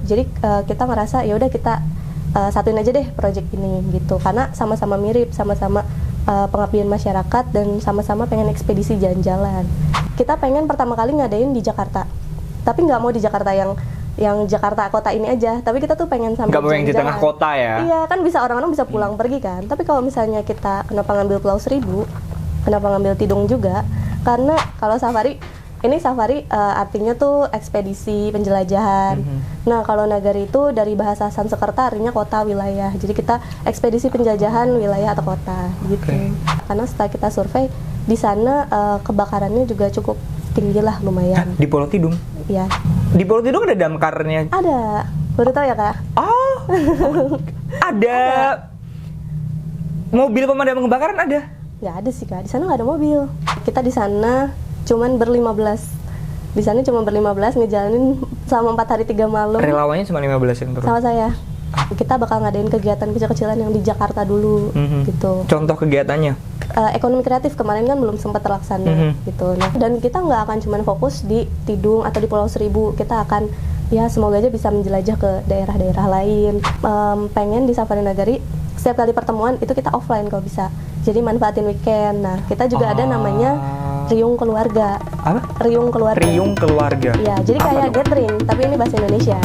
Jadi kita ngerasa ya udah kita satuin aja deh project ini gitu, karena sama-sama mirip, sama-sama pengabdian masyarakat dan sama-sama pengen ekspedisi jalan-jalan. Kita pengen pertama kali ngadain di Jakarta, tapi nggak mau di Jakarta yang Jakarta kota ini aja, tapi kita tuh pengen sambil jalan-jalan. Nggak mau yang di tengah kota ya? Iya, kan bisa orang-orang bisa pulang pergi kan. Tapi kalau misalnya kita kenapa ngambil Pulau Seribu, kenapa ngambil Tidung juga? Karena kalau safari artinya tuh ekspedisi penjelajahan. Nah, kalau nagari itu dari bahasa Sanskerta artinya kota, wilayah. Jadi kita ekspedisi penjajahan wilayah atau kota gitu. Karena setelah kita survei di sana kebakarannya juga cukup tinggi lah, lumayan. Di Pulau Tidung? Iya. Di Pulau Tidung ada damkarnya? Ada. Baru tahu ya, Kak? Oh. Ada. Mobil pemadam kebakaran ada? Nggak ada sih, Kak. Di sana nggak ada mobil. Kita di sana cuman ber-15. Di sana cuma ber-15 ngejalanin selama 4 hari 3 malam. Relawannya cuma 15 yang turun? Sama saya. Kita bakal ngadain kegiatan kecil-kecilan yang di Jakarta dulu gitu. Contoh kegiatannya? Ekonomi kreatif kemarin kan belum sempat terlaksana gitu. Nah, dan kita nggak akan cuma fokus di Tidung atau di Pulau Seribu. Kita akan ya semoga aja bisa menjelajah ke daerah-daerah lain. Pengen di Safari Nagari setiap kali pertemuan itu kita offline kalau bisa. Jadi manfaatin weekend. Nah, kita juga ada namanya Riung Keluarga. Apa? Riung Keluarga. Riung Keluarga. Iya, jadi kayak gathering, tapi ini bahasa Indonesia.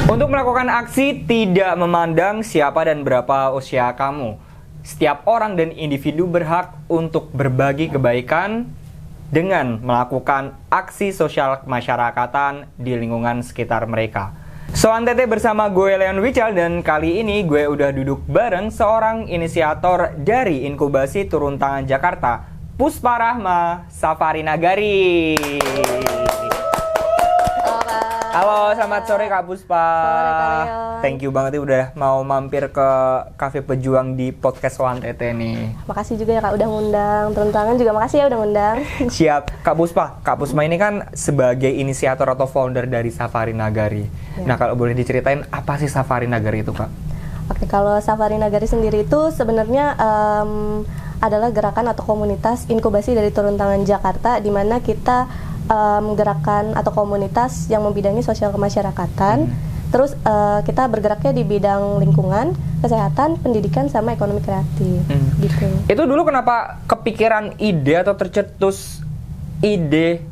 Untuk melakukan aksi tidak memandang siapa dan berapa usia kamu. Setiap orang dan individu berhak untuk berbagi kebaikan dengan melakukan aksi sosial kemasyarakatan di lingkungan sekitar mereka. Soan Tete bersama gue Leon Wical, dan kali ini gue udah duduk bareng seorang inisiator dari Inkubasi Turun Tangan Jakarta, Puspa Rahma Safari Nagari. Halo, selamat sore Kak Puspa. Sore, Kak Leon. Thank you banget nih udah mau mampir ke Cafe Pejuang di podcast Soan Tete nih. Makasih juga ya Kak udah ngundang. Turun Tangan juga makasih ya udah ngundang. Siap, Kak Puspa ini kan sebagai inisiator atau founder dari Safari Nagari. Ya. Nah, kalau boleh diceritain apa sih Safari Nagari itu, Kak? Oke, kalau Safari Nagari sendiri itu sebenarnya adalah gerakan atau komunitas inkubasi dari Turun Tangan Jakarta, di mana kita gerakan atau komunitas yang membidangi sosial kemasyarakatan. Terus kita bergeraknya di bidang lingkungan, kesehatan, pendidikan, sama ekonomi kreatif gitu. Itu dulu kenapa kepikiran ide atau tercetus ide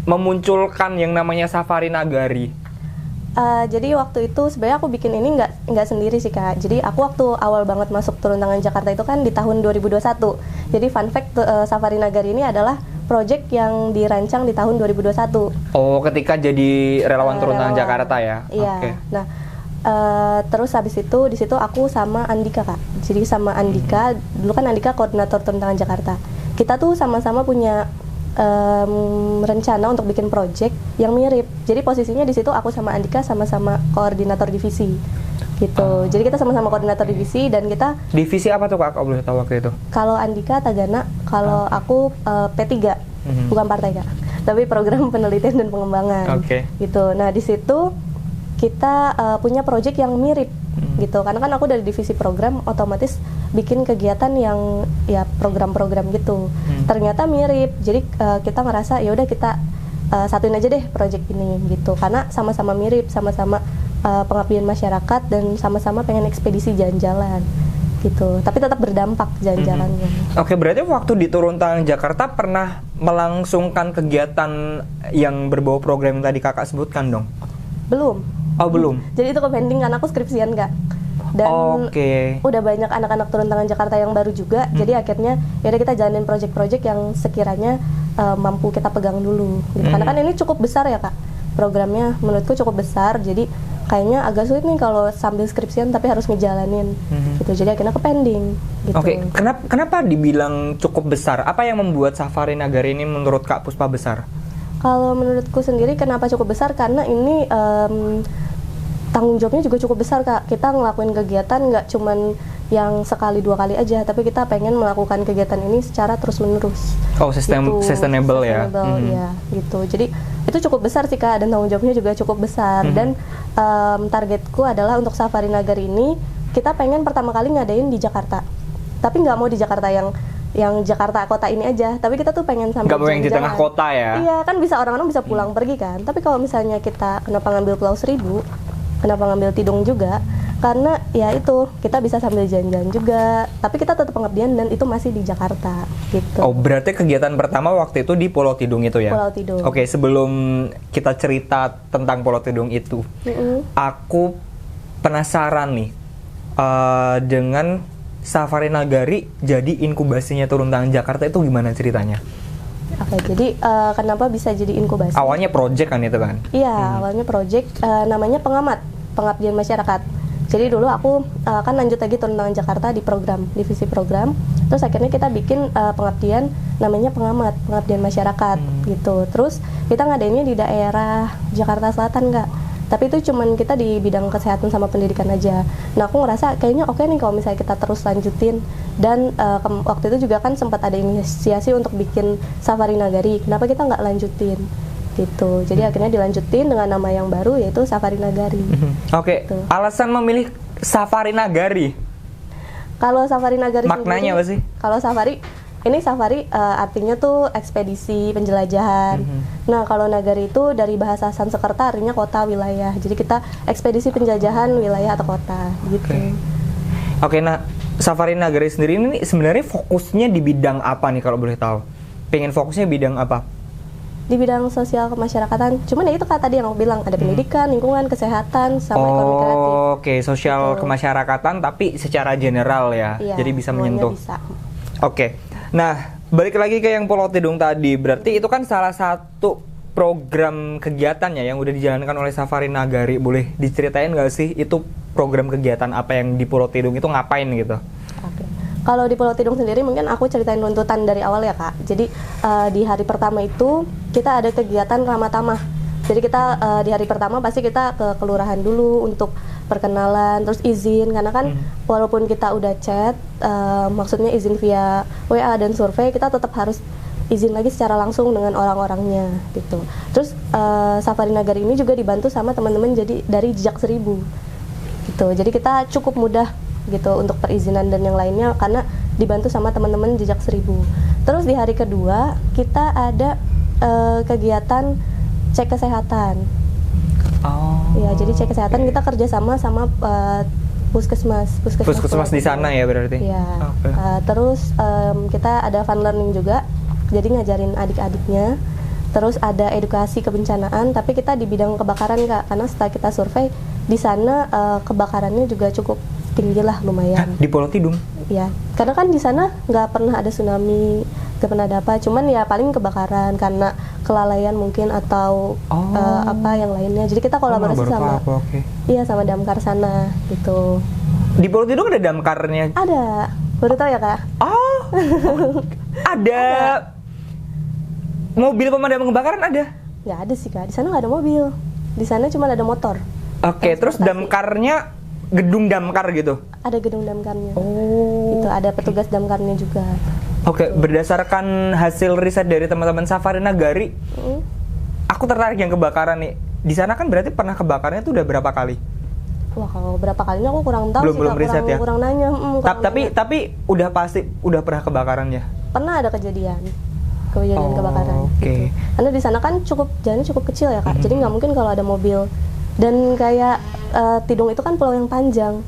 memunculkan yang namanya Safari Nagari? Jadi waktu itu sebenarnya aku bikin ini nggak sendiri sih Kak. Jadi aku waktu awal banget masuk Turun Tangan Jakarta itu kan di tahun 2021. Jadi fun fact Safari Nagari ini adalah project yang dirancang di tahun 2021. Oh, ketika jadi relawan Turun Tangan Jakarta ya? Iya. Okay. Nah, terus habis itu di situ aku sama Andika Kak. Jadi sama Andika, dulu kan Andika koordinator Turun Tangan Jakarta. Kita tuh sama-sama punya rencana untuk bikin project yang mirip. Jadi posisinya di situ aku sama Andika sama-sama koordinator divisi gitu. Jadi kita sama-sama koordinator divisi, dan kita divisi apa tuh Kak? Kalau boleh tahu waktu itu? Kalau Andika Tagana, kalau aku P3, bukan partai Kak, tapi program penelitian dan pengembangan. Gitu. Nah di situ kita punya project yang mirip gitu. Karena kan aku dari divisi program, otomatis bikin kegiatan yang ya program-program gitu. Ternyata mirip. Jadi kita ngerasa ya udah kita satuin aja deh project ini gitu. Karena sama-sama mirip, sama-sama pengabdian masyarakat dan sama-sama pengen ekspedisi jalan-jalan gitu. Tapi tetap berdampak jalan-jalannya. Oke, berarti waktu di Turun Tangan Jakarta pernah melangsungkan kegiatan yang berbau program yang tadi Kakak sebutkan dong? Belum. Oh, belum. Jadi itu pending karena aku skripsian Kak. Dan udah banyak anak-anak Turun Tangan Jakarta yang baru juga. Jadi akhirnya ya udah kita jalanin project-project yang sekiranya mampu kita pegang dulu gitu. Karena kan ini cukup besar ya Kak. Programnya menurutku cukup besar. Jadi kayaknya agak sulit nih kalau sambil skripsian tapi harus ngejalanin gitu. Jadi akhirnya ke pending gitu. Oke, kenapa dibilang cukup besar? Apa yang membuat Safari Nagari ini menurut Kak Puspa besar? Kalau menurutku sendiri kenapa cukup besar? Karena ini tanggung jawabnya juga cukup besar Kak. Kita ngelakuin kegiatan nggak cuman yang sekali dua kali aja, tapi kita pengen melakukan kegiatan ini secara terus menerus. Oh, sustainable ya. Ya gitu. Jadi itu cukup besar sih Kak, dan tanggung jawabnya juga cukup besar. Dan targetku adalah untuk Safari Nagari ini kita pengen pertama kali ngadain di Jakarta, tapi nggak mau di Jakarta yang yang Jakarta kota ini aja, tapi kita tuh pengen sampai nggak mau yang di tengah kota ya. Iya, kan bisa orang-orang bisa pulang pergi kan. Tapi kalau misalnya kita kenapa ngambil Pulau Seribu, kenapa ngambil Tidung juga? Karena ya itu kita bisa sambil jalan-jalan juga, tapi kita tetap pengabdian dan itu masih di Jakarta gitu. Oh, berarti kegiatan pertama waktu itu di Pulau Tidung itu ya? Pulau Tidung. Oke, sebelum kita cerita tentang Pulau Tidung itu, aku penasaran nih dengan Safari Nagari jadi inkubasinya Turun Tangan Jakarta itu gimana ceritanya? Oke, jadi kenapa bisa jadi inkubasi? Awalnya project kan itu kan? Iya, awalnya project namanya pengabdian masyarakat. Jadi dulu aku kan lanjut lagi Turun Tangan Jakarta di program, divisi program. Terus akhirnya kita bikin pengabdian namanya pengabdian masyarakat gitu. Terus kita ngadainnya di daerah Jakarta Selatan Kak. Tapi itu cuman kita di bidang kesehatan sama pendidikan aja. Nah aku ngerasa kayaknya oke nih kalau misalnya kita terus lanjutin. Dan waktu itu juga kan sempat ada inisiasi untuk bikin Safari Nagari. Kenapa kita nggak lanjutin? Gitu. Jadi akhirnya dilanjutin dengan nama yang baru yaitu Safari Nagari. Oke. Gitu. Alasan memilih Safari Nagari? Kalau Safari Nagari maknanya apa sih? Kalau safari artinya tuh ekspedisi penjelajahan. Nah kalau Nagari itu dari bahasa Sanskerta artinya kota wilayah. Jadi kita ekspedisi penjajahan wilayah atau kota gitu. Oke, nah Safari Nagari sendiri ini sebenarnya fokusnya di bidang apa nih kalau boleh tahu? Pengen fokusnya bidang apa? Di bidang sosial kemasyarakatan. Cuman ya itu Kak tadi yang aku bilang ada pendidikan, lingkungan, kesehatan, sama ekonomi kreatif. Oke, sosial kemasyarakatan tapi secara general ya. Iya, jadi bisa menyentuh. Bisa. Oke. Nah, balik lagi ke yang Pulau Tidung tadi. Berarti itu kan salah satu program kegiatannya yang udah dijalankan oleh Safari Nagari. Boleh diceritain nggak sih itu program kegiatan apa yang di Pulau Tidung itu ngapain gitu? Oke. Kalau di Pulau Tidung sendiri mungkin aku ceritain runtutan dari awal ya Kak. Jadi di hari pertama itu kita ada kegiatan ramah tamah. Jadi kita di hari pertama pasti kita ke kelurahan dulu untuk perkenalan, terus izin karena kan walaupun kita udah chat, maksudnya izin via WA dan survei, kita tetap harus izin lagi secara langsung dengan orang-orangnya gitu. Terus Safari Nagari ini juga dibantu sama teman-teman jadi dari Jejak Seribu gitu. Jadi kita cukup mudah gitu untuk perizinan dan yang lainnya karena dibantu sama teman-teman Jejak Seribu. Terus di hari kedua kita ada kegiatan cek kesehatan. Ya, jadi cek kesehatan kita kerjasama sama puskesmas di sana ya berarti. Ya. Terus kita ada fun learning juga, jadi ngajarin adik-adiknya. Terus ada edukasi kebencanaan, tapi kita di bidang kebakaran Kak, karena setelah kita survei di sana kebakarannya juga cukup tinggi lah lumayan. Di Pulau Tidung? Ya, karena kan di sana nggak pernah ada tsunami, nggak pernah ada apa, cuman ya paling kebakaran karena kelalaian mungkin atau apa yang lainnya. Jadi kita kolaborasi sama iya sama damkar sana gitu. Di Pulau Tidung ada damkarnya? Ada, baru tahu ya Kak? Ada. Mobil pemadam kebakaran ada? Nggak ada sih Kak, di sana nggak ada mobil, di sana cuma ada motor. Oke, terus damkarnya gedung damkar gitu? Ada gedung damkarnya. Itu ada petugas damkarnya juga. Oke, berdasarkan hasil riset dari teman-teman Safari Nagari, aku tertarik yang kebakaran nih. Di sana kan berarti pernah kebakarnya tuh udah berapa kali? Wah, kalau berapa kalinya aku kurang tahu belum riset ya? Kurang nanya. Tapi udah pasti udah pernah kebakaran ya? Pernah ada kebakaran. Gitu. Karena di sana kan jalannya cukup kecil ya Kak. Jadi nggak mungkin kalau ada mobil. Dan kayak Tidung itu kan pulau yang panjang.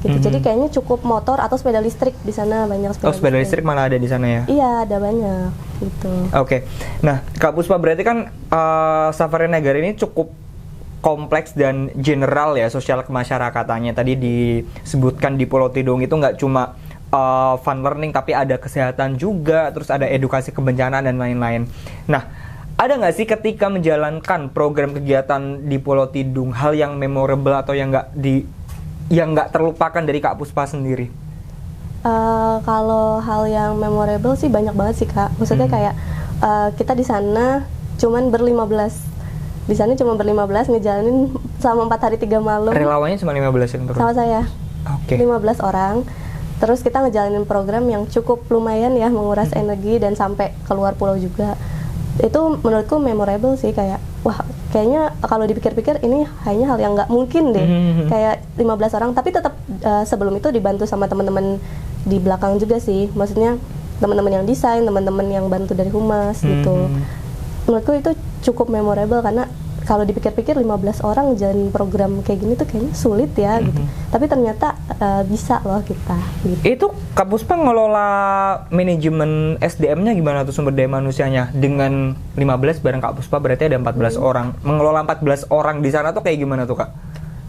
Gitu. Jadi kayaknya cukup motor atau sepeda listrik di sana, banyak sepeda listrik malah ada di sana ya? Iya, ada banyak gitu. Oke. Nah, Kak Puspa berarti kan Safari Nagari ini cukup kompleks dan general ya sosial kemasyarakatannya. Tadi disebutkan di Pulau Tidung itu nggak cuma fun learning tapi ada kesehatan juga, terus ada edukasi kebencanaan dan lain-lain. Nah, ada nggak sih ketika menjalankan program kegiatan di Pulau Tidung hal yang memorable atau yang nggak terlupakan dari Kak Puspa sendiri? Kalau hal yang memorable sih banyak banget sih Kak. Maksudnya kayak kita di sana cuman ber-15. Di sana cuma ber-15 ngejalanin selama 4 hari 3 malam. Relawannya cuma 15 yang turun? Sama saya. Oke. 15 orang. Terus kita ngejalanin program yang cukup lumayan ya, menguras energi dan sampai keluar pulau juga. Itu menurutku memorable sih, kayak wah kayaknya kalau dipikir-pikir ini hanya hal yang nggak mungkin deh. Kayak 15 orang, tapi tetap sebelum itu dibantu sama teman-teman di belakang juga sih. Maksudnya teman-teman yang desain, teman-teman yang bantu dari humas gitu. Menurutku itu cukup memorable karena kalau dipikir-pikir 15 orang jalan program kayak gini tuh kayaknya sulit ya gitu. Tapi ternyata bisa loh kita gitu. Itu Kak Puspa ngelola manajemen SDM-nya gimana tuh, sumber daya manusianya? Dengan 15 bareng Kak Puspa berarti ada 14 orang. Mengelola 14 orang di sana tuh kayak gimana tuh Kak?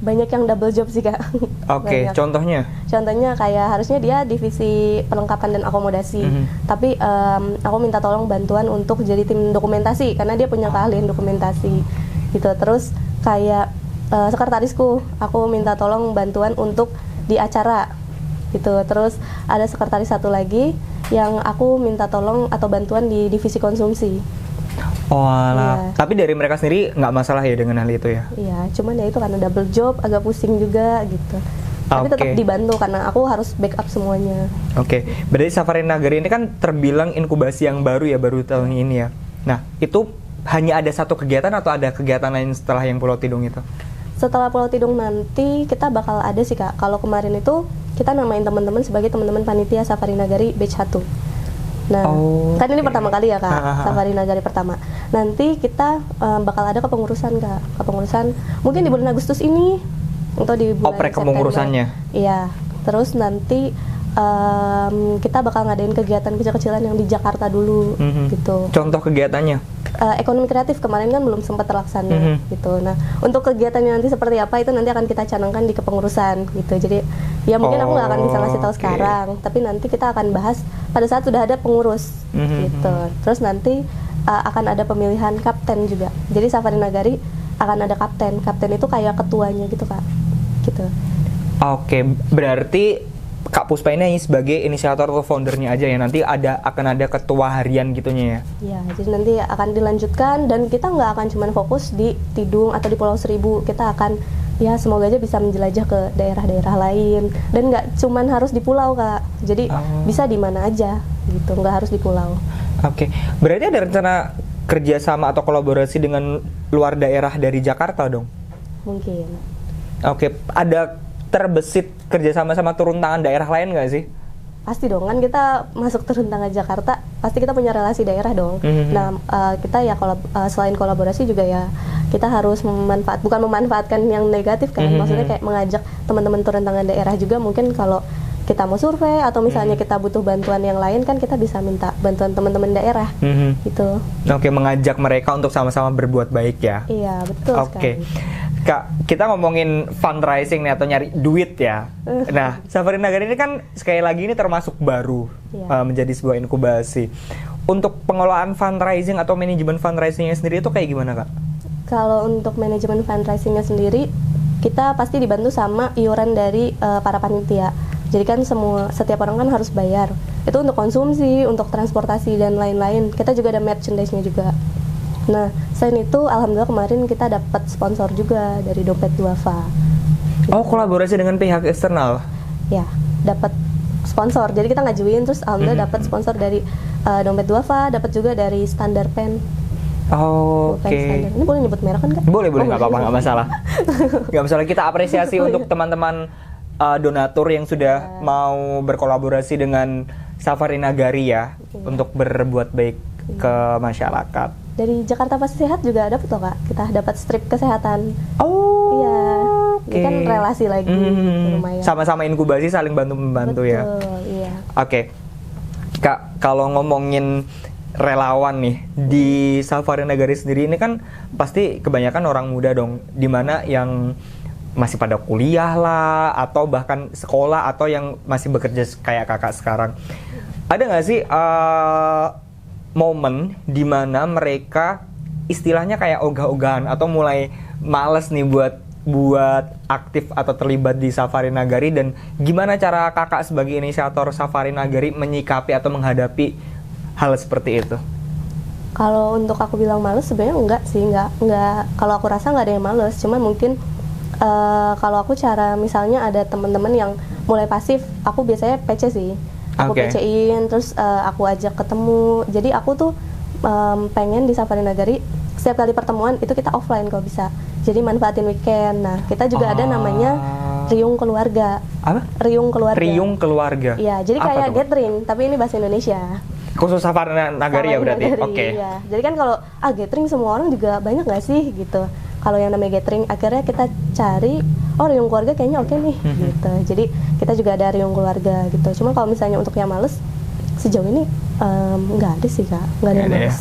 Banyak yang double job sih Kak. Oke, contohnya? Contohnya kayak harusnya dia divisi perlengkapan dan akomodasi, tapi aku minta tolong bantuan untuk jadi tim dokumentasi karena dia punya keahlian dokumentasi gitu. Terus kayak sekretarisku, aku minta tolong bantuan untuk di acara gitu. Terus ada sekretaris satu lagi yang aku minta tolong atau bantuan di divisi konsumsi. Oh alah, tapi dari mereka sendiri nggak masalah ya dengan hal itu ya? Iya, cuman ya itu karena double job agak pusing juga gitu. Tapi tetap dibantu karena aku harus backup semuanya. Oke, berarti Safari Nagari ini kan terbilang inkubasi yang baru ya, baru tahun ini ya. Nah, itu hanya ada satu kegiatan atau ada kegiatan lain setelah yang Pulau Tidung itu? Setelah Pulau Tidung nanti kita bakal ada sih Kak. Kalau kemarin itu kita namain teman-teman sebagai teman-teman panitia Safari Nagari Batch 1. Nah, kan ini pertama kali ya Kak, Safari Nagari pertama. Nanti kita bakal ada kepengurusan Kak, kepengurusan mungkin di bulan Agustus ini atau di bulan September. Kepengurusannya? Iya, terus nanti kita bakal ngadain kegiatan kecil-kecilan yang di Jakarta dulu gitu. Contoh kegiatannya? Ekonomi kreatif kemarin kan belum sempat terlaksana gitu. Nah, untuk kegiatannya nanti seperti apa itu nanti akan kita canangkan di kepengurusan gitu. Jadi ya mungkin aku nggak akan bisa ngasih tahu sekarang, tapi nanti kita akan bahas pada saat sudah ada pengurus gitu. Terus nanti akan ada pemilihan kapten juga. Jadi Safari Nagari akan ada kapten. Kapten itu kayak ketuanya gitu Kak. Gitu. Oke, berarti Kak Puspa ini hanya sebagai inisiator atau foundernya aja ya, nanti akan ada ketua harian gitunya ya? Iya, jadi nanti akan dilanjutkan dan kita nggak akan cuma fokus di Tidung atau di Pulau Seribu, kita akan ya semoga aja bisa menjelajah ke daerah-daerah lain dan nggak cuma harus di pulau Kak, jadi bisa di mana aja gitu, nggak harus di pulau. Oke, berarti ada rencana kerjasama atau kolaborasi dengan luar daerah dari Jakarta dong? Mungkin. Oke, ada terbesit kerjasama sama turun tangan daerah lain nggak sih? Pasti dong, kan kita masuk turun tangan Jakarta, pasti kita punya relasi daerah dong. Nah, kita ya selain kolaborasi juga ya kita harus bukan memanfaatkan yang negatif kan, maksudnya kayak mengajak teman-teman turun tangan daerah juga, mungkin kalau kita mau survei atau misalnya kita butuh bantuan yang lain kan kita bisa minta bantuan teman-teman daerah gitu. Oke, mengajak mereka untuk sama-sama berbuat baik ya? Iya, betul sekali. Kak, kita ngomongin fundraising nih atau nyari duit ya. Nah, Safari Nagari ini kan sekali lagi ini termasuk baru menjadi sebuah inkubasi. Untuk pengelolaan fundraising atau manajemen fundraisingnya sendiri itu kayak gimana Kak? Kalau untuk manajemen fundraisingnya sendiri, kita pasti dibantu sama iuran dari para panitia. Jadi kan setiap orang kan harus bayar. Itu untuk konsumsi, untuk transportasi dan lain-lain. Kita juga ada merchandise-nya juga. Nah, selain itu, alhamdulillah kemarin kita dapat sponsor juga dari Dompet Duafa. Oh, kolaborasi dengan pihak eksternal? Ya, dapat sponsor. Jadi kita ngajuin, terus alhamdulillah dapat sponsor dari Dompet Duafa, dapat juga dari Standar Pen. Oh, oke. Ini boleh nyebut merek kan Kak? Boleh, nggak apa-apa, nggak masalah. Nggak masalah, kita apresiasi untuk teman-teman donatur yang sudah mau berkolaborasi dengan Safari Nagari ya, untuk berbuat baik ke masyarakat. Dari Jakarta Pasti Sehat juga dapat loh Kak, kita dapat strip kesehatan. Oh, iya. Ini kan relasi lagi, lumayan. Sama-sama inkubasi, saling bantu-membantu ya. Iya. Oke, Kak, kalau ngomongin relawan nih di Safari Nagari sendiri ini kan pasti kebanyakan orang muda dong, dimana yang masih pada kuliah lah atau bahkan sekolah atau yang masih bekerja kayak kakak sekarang. Ada nggak sih momen dimana mereka istilahnya kayak ogah-ogahan atau mulai males nih buat aktif atau terlibat di Safari Nagari, dan gimana cara kakak sebagai inisiator Safari Nagari menyikapi atau menghadapi hal seperti itu? Kalau untuk aku bilang males sebenarnya enggak sih, enggak. Kalau aku rasa nggak ada yang males, cuman mungkin kalau aku cara misalnya ada teman-teman yang mulai pasif, aku biasanya PC sih. Aku PC-in, terus aku ajak ketemu. Jadi aku tuh pengen di Safari Nagari setiap kali pertemuan itu kita offline kalau bisa. Jadi manfaatin weekend. Nah, kita juga ada namanya Riung keluarga. Apa? Riung keluarga. Riung keluarga. Iya, jadi kayak gathering, tapi ini bahasa Indonesia. Khusus Safari Nagari ya berarti? Oke. Iya. Jadi kan kalau gathering semua orang juga banyak nggak sih gitu. Kalau yang namanya gathering, akhirnya kita cari, riung keluarga kayaknya oke nih, gitu. Jadi kita juga ada riung keluarga gitu. Cuma kalau misalnya untuk yang males, sejauh ini nggak ada sih Kak, nggak ada yang males.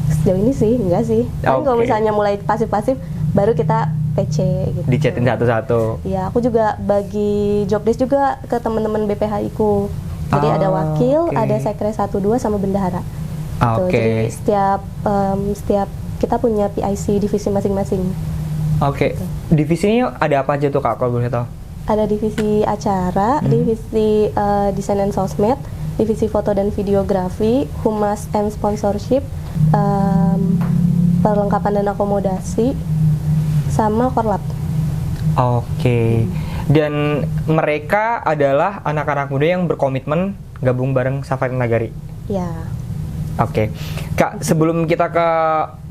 Sejauh ini sih, enggak sih. Tapi kalau misalnya mulai pasif-pasif, baru kita PC gitu. Dicetin satu-satu. Iya, aku juga bagi job desk juga ke teman-teman BPHI ku. Jadi ada wakil, ada sekre 1-2 sama bendahara. Jadi setiap kita punya PIC divisi masing-masing. Gitu. Divisinya ada apa aja tuh Kak kalau boleh tahu? Ada divisi acara, divisi desain dan sosmed, divisi foto dan videografi, humas and sponsorship, perlengkapan dan akomodasi, sama korlap. Dan mereka adalah anak-anak muda yang berkomitmen gabung bareng Safari Nagari. Ya. Kak, sebelum kita ke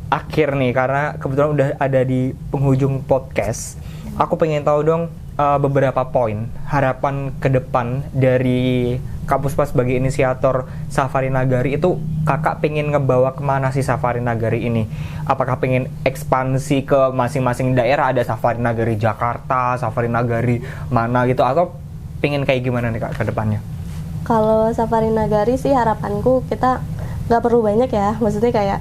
akhir nih, karena kebetulan udah ada di penghujung podcast, aku pengen tahu dong beberapa poin harapan ke depan dari Kak Puspa sebagai inisiator Safari Nagari. Itu kakak pengen ngebawa kemana sih Safari Nagari ini? Apakah pengen ekspansi ke masing-masing daerah, ada Safari Nagari Jakarta, Safari Nagari mana gitu, atau pengen kayak gimana nih Kak ke depannya? Kalau Safari Nagari sih harapanku kita nggak perlu banyak ya, maksudnya kayak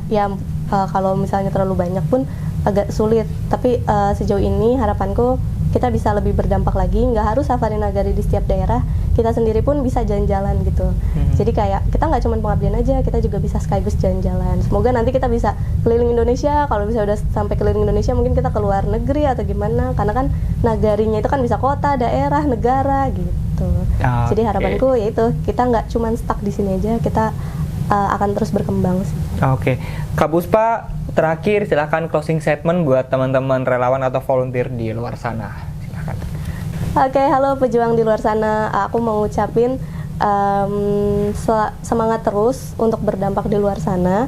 kalau misalnya terlalu banyak pun agak sulit, tapi sejauh ini harapanku kita bisa lebih berdampak lagi, nggak harus Safari Nagari di setiap daerah, kita sendiri pun bisa jalan-jalan gitu. Jadi kayak kita nggak cuma pengabdian aja, kita juga bisa sekaligus jalan-jalan. Semoga nanti kita bisa keliling Indonesia. Kalau bisa udah sampai keliling Indonesia, mungkin kita ke luar negeri atau gimana, karena kan nagarinya itu kan bisa kota, daerah, negara gitu. Jadi harapanku yaitu kita nggak cuma stuck di sini aja, kita akan terus berkembang sih. Kak Puspa, terakhir silahkan closing statement buat teman-teman relawan atau volunteer di luar sana. Silahkan. Halo pejuang di luar sana. Aku mau ngucapin semangat terus untuk berdampak di luar sana.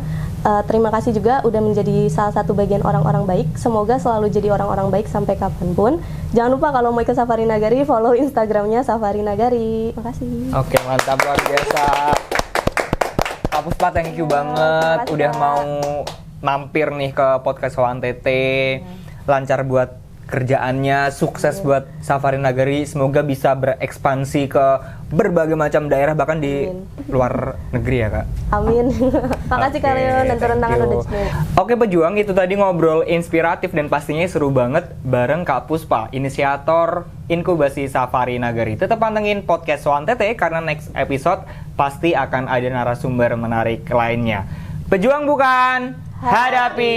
Terima kasih juga udah menjadi salah satu bagian orang-orang baik. Semoga selalu jadi orang-orang baik sampai kapanpun. Jangan lupa kalau mau ikut Safari Nagari, follow Instagramnya Safari Nagari. Makasih. Mantap, luar biasa. Kak Puspa, thank you banget udah mau mampir nih ke podcast ONTT. Lancar buat kerjaannya, sukses buat Safari Nagari. Semoga bisa berekspansi ke berbagai macam daerah, bahkan di luar negeri ya Kak. Amin. Makasih kalian dan turun tangan udah Oke pejuang, itu tadi ngobrol inspiratif dan pastinya seru banget bareng Kak Puspa, inisiator inkubasi Safari Nagari. Tetap pantengin podcast ONTT karena next episode pasti akan ada narasumber menarik lainnya. Pejuang bukan, hadapi.